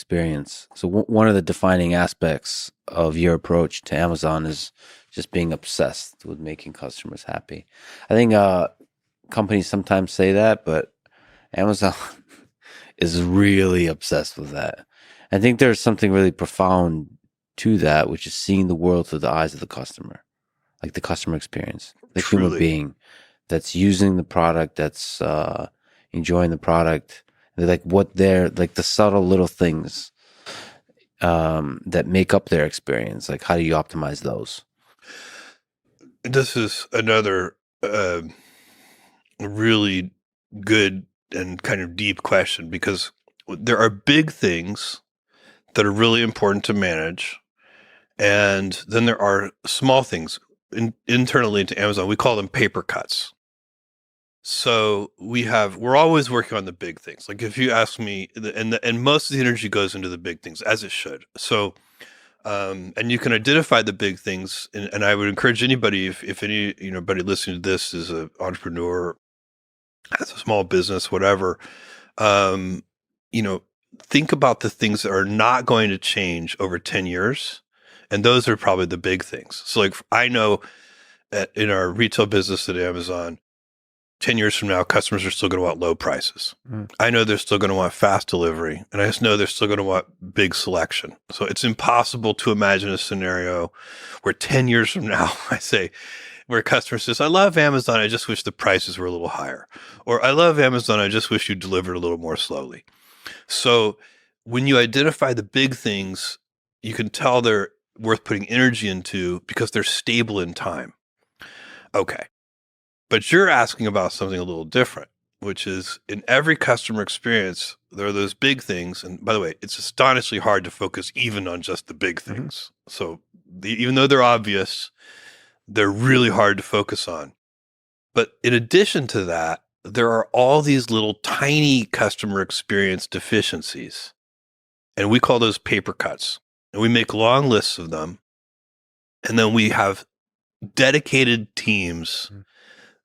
experience. So one of the defining aspects of your approach to Amazon is just being obsessed with making customers happy. I think companies sometimes say that, but Amazon is really obsessed with that. I think there's something really profound to that, which is seeing the world through the eyes of the customer, like the customer experience, the human Truly. being that's using the product, that's enjoying the product. Like what they're like the subtle little things that make up their experience. Like how do you optimize those? This is another really good and kind of deep question, because there are big things that are really important to manage. And then there are small things internally to Amazon. We call them paper cuts. So we're always working on the big things. Like if you ask me, and most of the energy goes into the big things, as it should. So, and you can identify the big things, and I would encourage anybody, if anybody listening to this is an entrepreneur, has a small business, whatever, um, you know, think about the things that are not going to change over 10 years. And those are probably the big things. So like I know in our retail business at Amazon, 10 years from now, customers are still going to want low prices. Mm. I know they're still going to want fast delivery, and I just know they're still going to want big selection. So it's impossible to imagine a scenario where 10 years from now, I say, where a customer says, I love Amazon, I just wish the prices were a little higher. Or I love Amazon, I just wish you delivered a little more slowly. So when you identify the big things, you can tell they're worth putting energy into because they're stable in time. Okay. But you're asking about something a little different, which is in every customer experience, there are those big things. And by the way, it's astonishingly hard to focus even on just the big things. So even though they're obvious, they're really hard to focus on. But in addition to that, there are all these little tiny customer experience deficiencies. And we call those paper cuts. And we make long lists of them. And then we have dedicated teams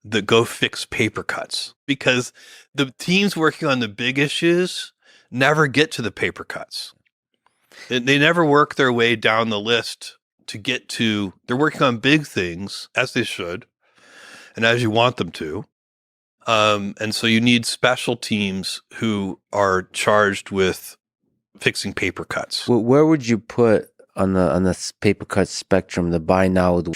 that go fix paper cuts, because the teams working on the big issues never get to the paper cuts. They never work their way down the list to get to, they're working on big things as they should and as you want them to. And so you need special teams who are charged with fixing paper cuts. Where would you put on the paper cut spectrum the buy now with